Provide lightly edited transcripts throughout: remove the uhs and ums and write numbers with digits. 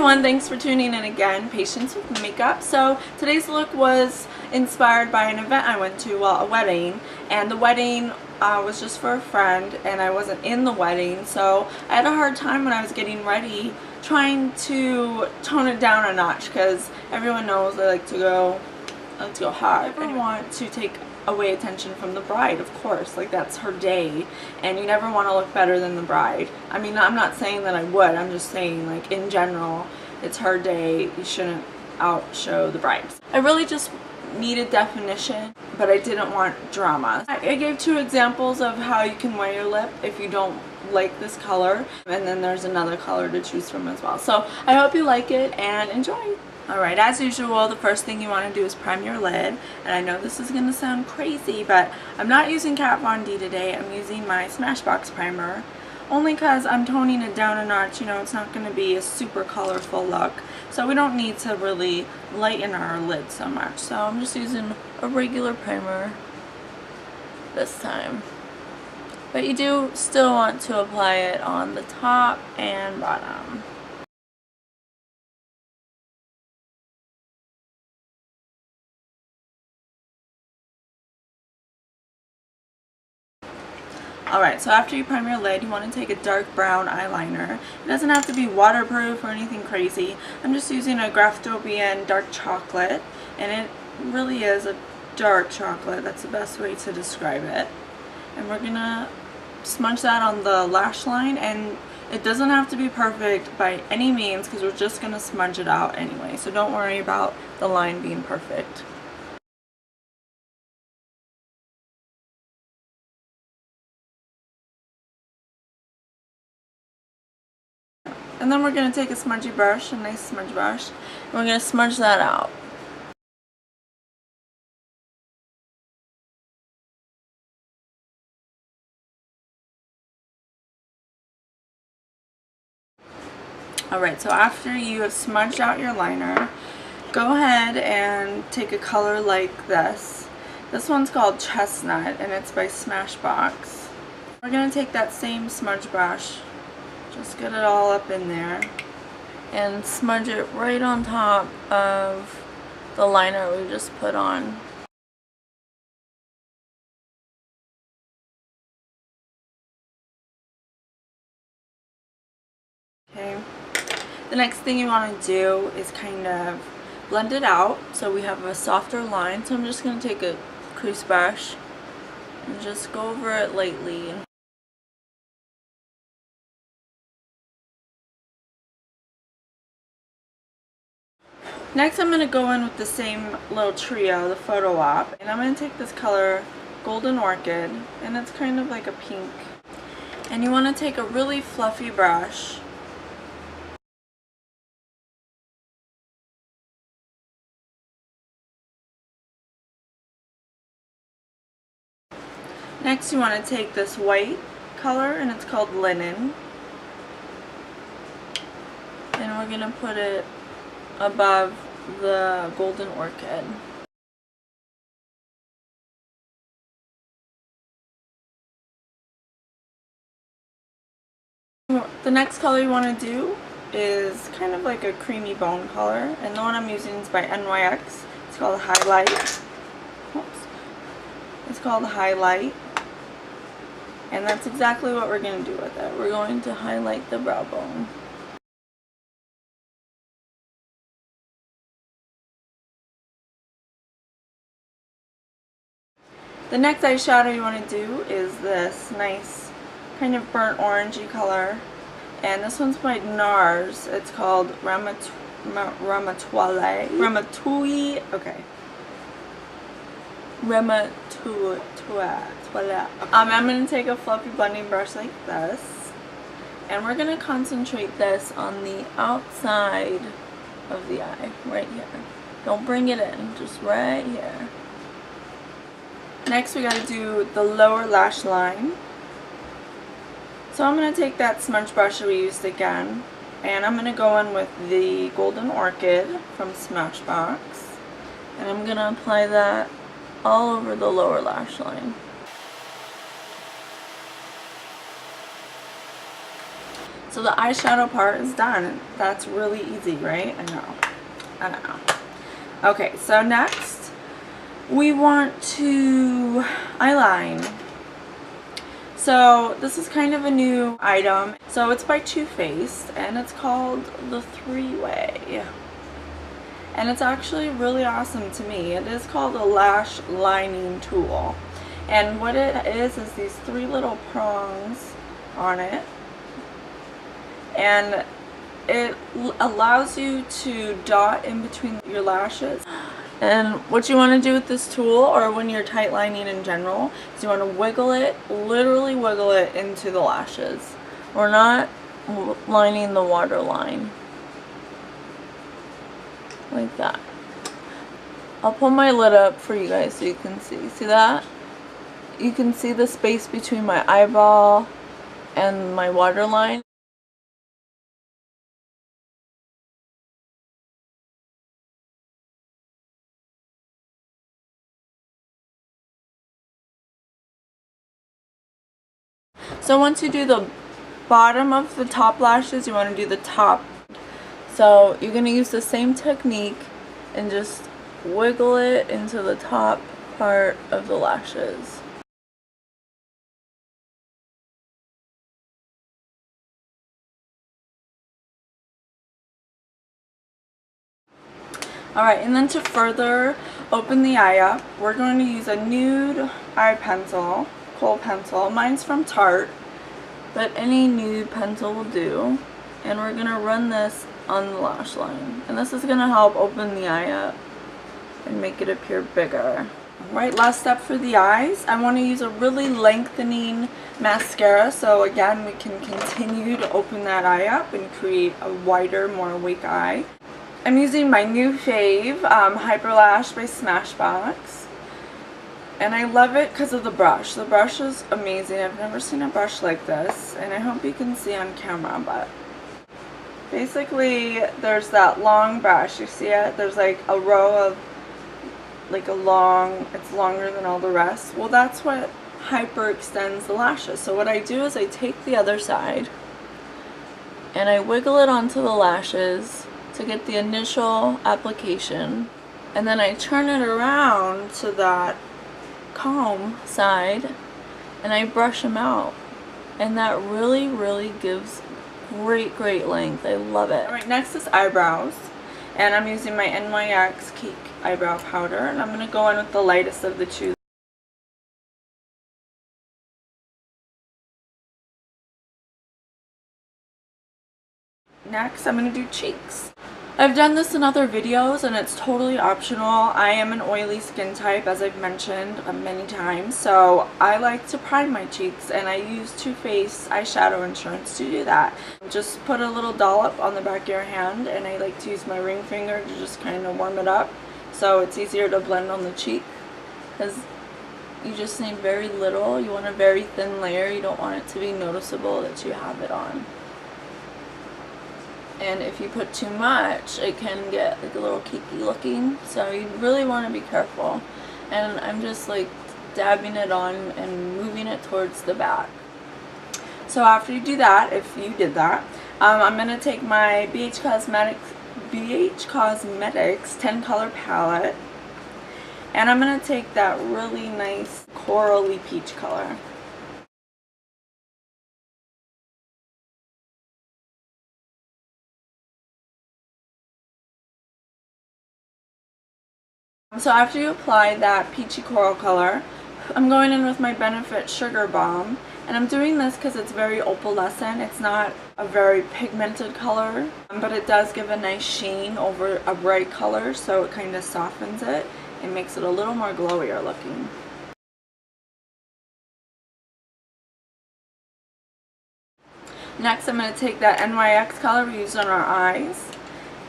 everyone, thanks for tuning in again. Patience with makeup. So today's look was inspired by an event I went to, well, a wedding, and the wedding was just for a friend and I wasn't in the wedding, so I had a hard time when I was getting ready trying to tone it down a notch because everyone knows I like to go hard. I never want to take away attention from the bride, of course, like that's her day and you never want to look better than the bride. I mean, I'm not saying that I would, I'm just saying like in general, it's her day, you shouldn't outshow the bride. I really just needed definition, but I didn't want drama. I gave 2 examples of how you can wear your lip if you don't like this color, and then there's another color to choose from as well. So I hope you like it and enjoy. Alright, as usual, the first thing you want to do is prime your lid, and I know this is going to sound crazy, but I'm not using Kat Von D today. I'm using my Smashbox primer, only because I'm toning it down a notch. You know, it's not going to be a super colorful look, so we don't need to really lighten our lid so much. So I'm just using a regular primer this time. But you do still want to apply it on the top and bottom. Alright, so after you prime your lid, you want to take a dark brown eyeliner. It doesn't have to be waterproof or anything crazy. I'm just using a Graftobian dark chocolate, and it really is a dark chocolate. That's the best way to describe it. And we're going to smudge that on the lash line, and it doesn't have to be perfect by any means because we're just going to smudge it out anyway. So don't worry about the line being perfect. And then we're going to take a smudgy brush, a nice smudge brush, and we're going to smudge that out. Alright, so after you have smudged out your liner, go ahead and take a color like this. This one's called Chestnut, and it's by Smashbox. We're going to take that same smudge brush, just get it all up in there, and smudge it right on top of the liner we just put on. Okay. The next thing you want to do is kind of blend it out so we have a softer line. So I'm just going to take a crease brush and just go over it lightly. Next I'm going to go in with the same little trio, the Photo Op, and I'm going to take this color Golden Orchid, and it's kind of like a pink. And you want to take a really fluffy brush Next you want to take this white color, and it's called Linen, and we're going to put it above the Golden Orchid. The next color you want to do is kind of like a creamy bone color, and the one I'm using is by NYX. It's called Highlight. Oops. It's called Highlight. And that's exactly what we're going to do with it. We're going to highlight the brow bone. The next eyeshadow you want to do is this nice kind of burnt orangey color. And this one's by NARS. It's called Ramatouille. Okay. I'm going to take a fluffy blending brush like this, and we're going to concentrate this on the outside of the eye, right here. Don't bring it in, just right here. Next we got to do the lower lash line. So I'm going to take that smudge brush that we used again, and I'm going to go in with the Golden Orchid from Smashbox, and I'm going to apply that all over the lower lash line. So the eyeshadow part is done. That's really easy, right? I know. Okay, so next we want to eyeline. So this is kind of a new item. So it's by Too Faced and it's called the 3-Way. And it's actually really awesome to me. It is called a lash lining tool. And what it is these 3 little prongs on it. And it allows you to dot in between your lashes. And what you want to do with this tool, or when you're tight lining in general, is you want to wiggle it, literally wiggle it into the lashes. We're not lining the waterline. Like that. I'll pull my lid up for you guys so you can see. See that? You can see the space between my eyeball and my waterline. So once you do the bottom of the top lashes, you want to do the top. So you're going to use the same technique and just wiggle it into the top part of the lashes. Alright, and then to further open the eye up, we're going to use a nude eye pencil, kohl pencil. Mine's from Tarte, but any nude pencil will do. And we're going to run this on the lash line. And this is going to help open the eye up and make it appear bigger. Alright, last step for the eyes. I want to use a really lengthening mascara, so again we can continue to open that eye up and create a wider, more awake eye. I'm using my new fave, Hyper Lash by Smashbox. And I love it because of the brush. The brush is amazing. I've never seen a brush like this, and I hope you can see on camera, but basically there's that long brush. You see it? There's like a row of it's longer than all the rest. Well, that's what hyper extends the lashes. So what I do is I take the other side and I wiggle it onto the lashes to get the initial application, and then I turn it around to that comb side and I brush them out, and that really gives great length. I love it. Alright, next is eyebrows, and I'm using my NYX Cake eyebrow powder, and I'm going to go in with the lightest of the two. Next, I'm going to do cheeks. I've done this in other videos and it's totally optional. I am an oily skin type, as I've mentioned many times, so I like to prime my cheeks, and I use Too Faced eyeshadow insurance to do that. Just put a little dollop on the back of your hand, and I like to use my ring finger to just kind of warm it up so it's easier to blend on the cheek, because you just need very little. You want a very thin layer. You don't want it to be noticeable that you have it on. And if you put too much, it can get like a little cakey looking, so you really want to be careful. And I'm just like dabbing it on and moving it towards the back. So after you do that, if you did that, I'm going to take my BH Cosmetics 10 color palette, and I'm going to take that really nice corally peach color. So after you apply that peachy coral color, I'm going in with my Benefit Sugar Bomb, and I'm doing this because it's very opalescent. It's not a very pigmented color, but it does give a nice sheen over a bright color, so it kind of softens it and makes it a little more glowier looking. Next, I'm going to take that NYX color we used on our eyes,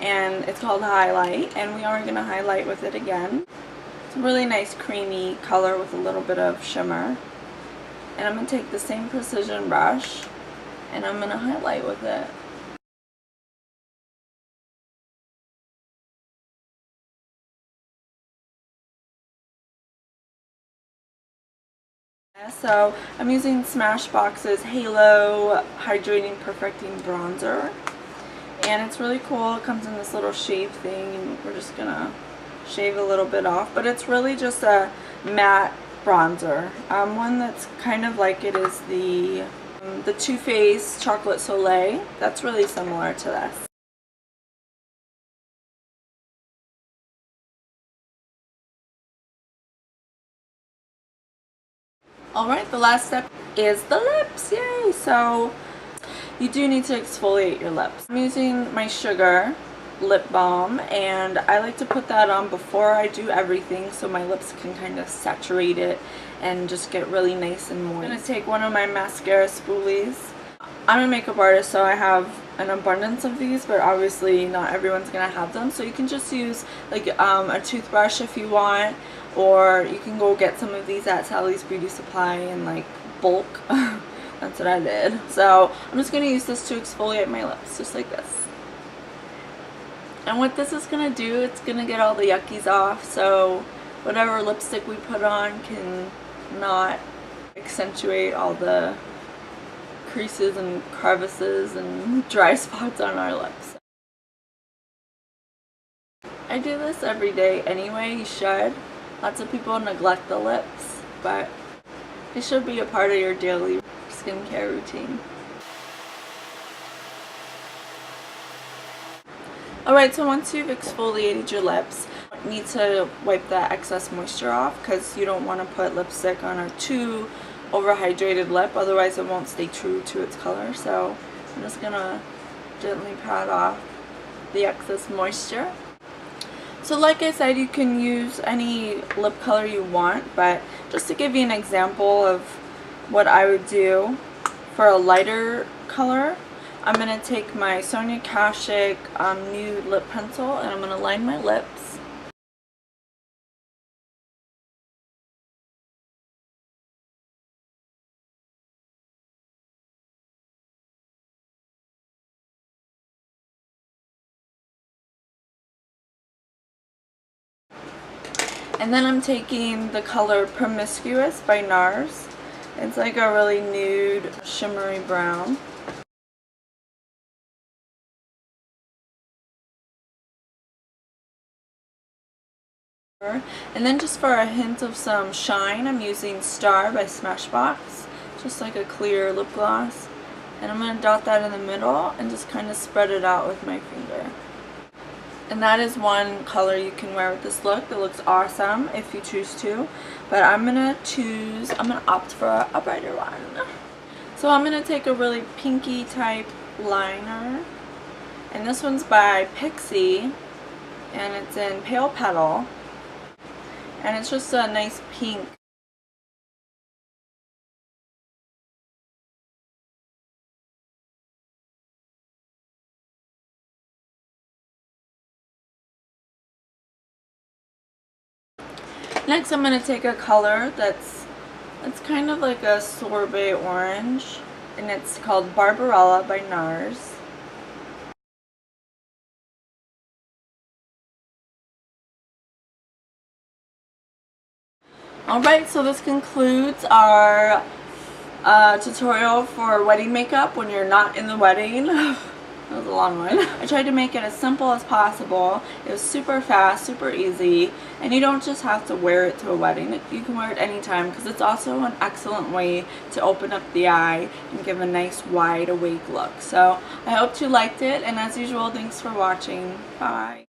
and it's called Highlight, and we are going to highlight with it again. It's a really nice creamy color with a little bit of shimmer. And I'm going to take the same precision brush and I'm going to highlight with it. So I'm using Smashbox's Halo Hydrating Perfecting Bronzer, and it's really cool. It comes in this little shave thing, and we're just gonna shave a little bit off, but it's really just a matte bronzer. One that's kind of like it is the Too Faced Chocolate Soleil. That's really similar to this. Alright, the last step is the lips. Yay! So you do need to exfoliate your lips. I'm using my Sugar lip balm, and I like to put that on before I do everything so my lips can kind of saturate it and just get really nice and moist. I'm going to take one of my mascara spoolies. I'm a makeup artist, so I have an abundance of these, but obviously not everyone's going to have them, so you can just use like a toothbrush if you want, or you can go get some of these at Sally's Beauty Supply in like bulk. That's what I did. So I'm just going to use this to exfoliate my lips, just like this. And what this is going to do, it's going to get all the yuckies off, so whatever lipstick we put on can not accentuate all the creases and crevices and dry spots on our lips. I do this every day anyway, you should. Lots of people neglect the lips, but it should be a part of your daily skincare routine. Alright, so once you've exfoliated your lips, you need to wipe that excess moisture off because you don't want to put lipstick on a too overhydrated lip, otherwise it won't stay true to its color. So I'm just going to gently pat off the excess moisture. So like I said, you can use any lip color you want, but just to give you an example of what I would do for a lighter color, I'm going to take my Sonia Kashuk nude lip pencil and I'm going to line my lips. And then I'm taking the color Promiscuous by NARS. It's like a really nude, shimmery brown. And then just for a hint of some shine, I'm using Star by Smashbox. Just like a clear lip gloss. And I'm going to dot that in the middle and just kind of spread it out with my finger. And that is one color you can wear with this look that looks awesome if you choose to. But I'm going to opt for a brighter one. So I'm going to take a really pinky type liner. And this one's by Pixie. And it's in Pale Petal. And it's just a nice pink. Next I'm going to take a color that's kind of like a sorbet orange, and it's called Barbarella by NARS. Alright, so this concludes our tutorial for wedding makeup when you're not in the wedding. That was a long one. I tried to make it as simple as possible. It was super fast, super easy, and you don't just have to wear it to a wedding. You can wear it anytime because it's also an excellent way to open up the eye and give a nice wide awake look. So I hope you liked it, and as usual, thanks for watching. Bye.